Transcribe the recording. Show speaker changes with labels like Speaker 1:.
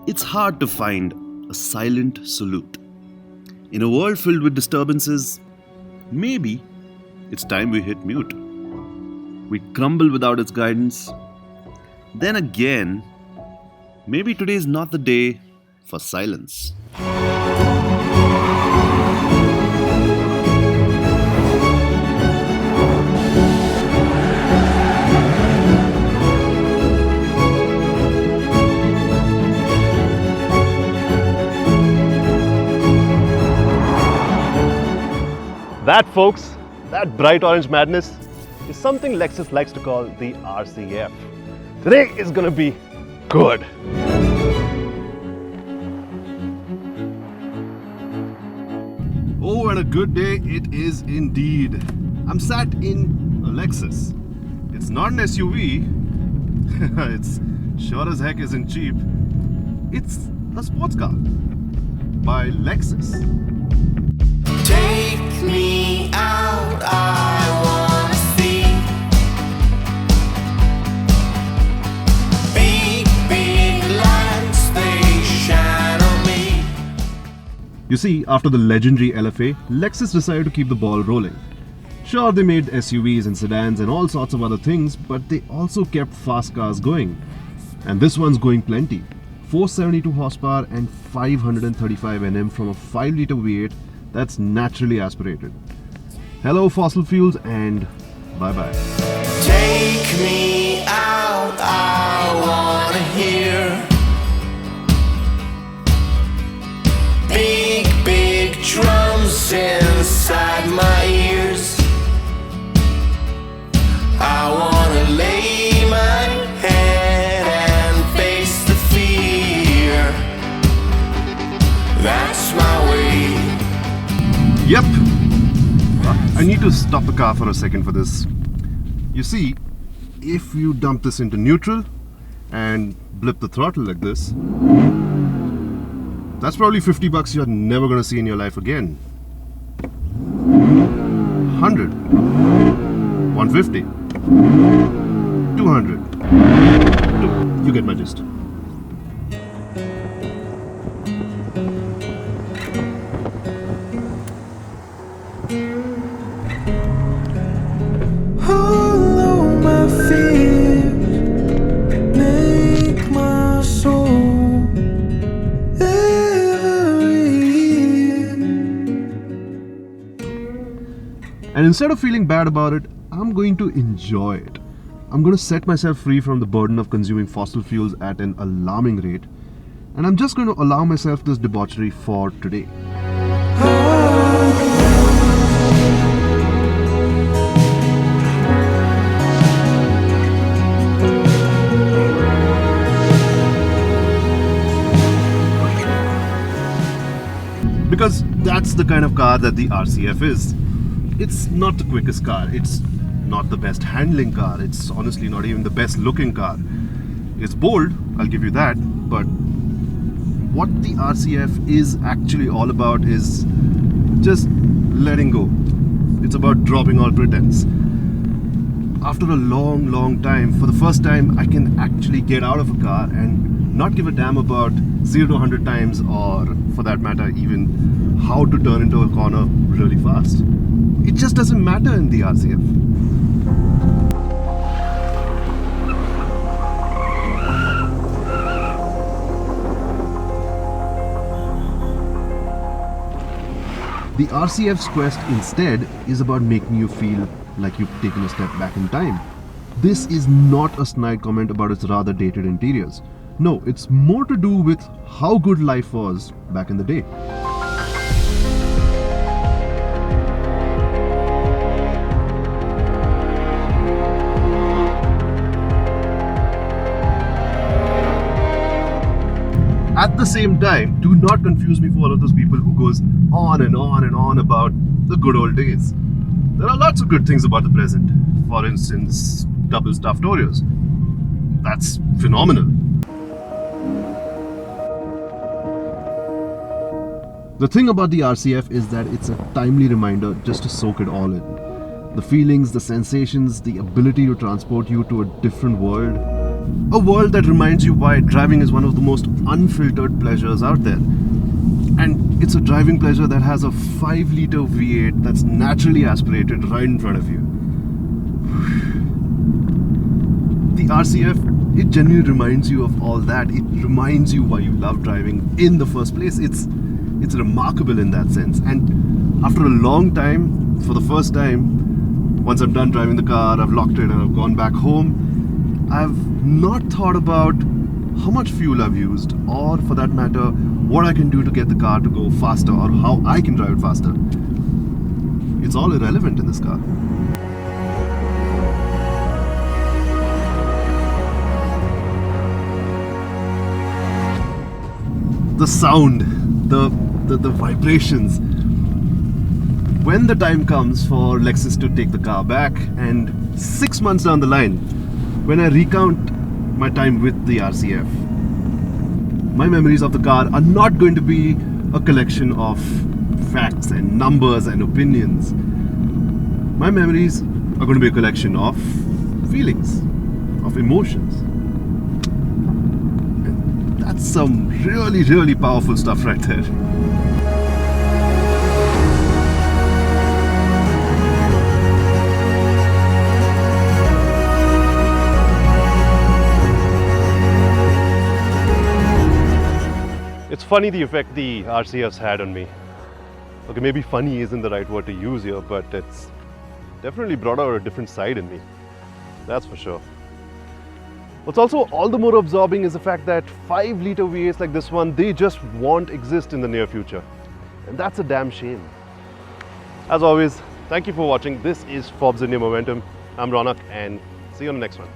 Speaker 1: It's hard to find a silent salute. In a world filled with disturbances, maybe it's time we hit mute. We crumble without its guidance. Then again, maybe today is not the day for silence.
Speaker 2: That, folks, that bright orange madness is something Lexus likes to call the RC-F. Today is gonna be good.
Speaker 1: Oh, and a good day it is indeed. I'm sat in a Lexus. It's not an SUV. It's sure as heck isn't cheap. It's a sports car by Lexus.
Speaker 3: Take me out, I wanna see big lights, they shine on me.
Speaker 2: You see, after the legendary LFA, Lexus decided to keep the ball rolling. Sure, they made SUVs and sedans and all sorts of other things, but they also kept fast cars going. And this one's going plenty. 472 horsepower and 535 Nm from a 5-litre V8 that's naturally aspirated. Hello fossil fuels and bye-bye.
Speaker 3: Take me out, I wanna hear big drums inside my ears. I wanna lay my head and face the fear. That's my way.
Speaker 2: Yep! I need to stop the car for a second for this. You see, if you dump this into neutral and blip the throttle like this, that's probably $50 you're never gonna see in your life again. 100, 150, 200. You get my gist.
Speaker 3: Hollow my fear, make my soul ever real.
Speaker 2: And instead of feeling bad about it, I'm going to enjoy it. I'm going to set myself free from the burden of consuming fossil fuels at an alarming rate. And I'm just going to allow myself this debauchery for today. Because that's the kind of car that the RC-F is. It's not the quickest car, it's not the best handling car, it's honestly not even the best looking car. It's bold, I'll give you that, but what the RC-F is actually all about is just letting go. It's about dropping all pretense. After a long time, for the first time, I can actually get out of a car and not give a damn about 0 to 100 times, or for that matter, even how to turn into a corner really fast. It just doesn't matter in the RC-F. The RC-F's quest instead is about making you feel like you've taken a step back in time. This is not a snide comment about its rather dated interiors. No, it's more to do with how good life was back in the day. At the same time, do not confuse me for all of those people who goes on and on about the good old days. There are lots of good things about the present. For instance, double stuffed Oreos. That's phenomenal. The thing about the RC-F is that it's a timely reminder just to soak it all in. The feelings, the sensations, the ability to transport you to a different world, A world that reminds you why driving is one of the most unfiltered pleasures out there. And it's a driving pleasure that has a 5-liter V8 that's naturally aspirated right in front of you. The RC-F, it genuinely reminds you of all that. It reminds you why you love driving in the first place. It's remarkable in that sense. And after a long time, for the first time, once I'm done driving the car, I've locked it and I've gone back home, I've not thought about how much fuel I've used, or for that matter, what I can do to get the car to go faster, or how I can drive it faster. It's all irrelevant in this car. The sound, the vibrations. When the time comes for Lexus to take the car back, and 6 months down the line, when I recount my time with the RC-F, my memories of the car are not going to be a collection of facts and numbers and opinions. My memories are going to be a collection of feelings, of emotions. And that's some really, really powerful stuff right there. It's funny the effect the RC-F's had on me. Okay, maybe funny isn't the right word to use here, but it's definitely brought out a different side in me. That's for sure. What's also all the more absorbing is the fact that 5-liter V8s like this one, they just won't exist in the near future. And that's a damn shame. As always, thank you for watching. This is Forbes India Momentum. I'm Ronak, and see you on the next one.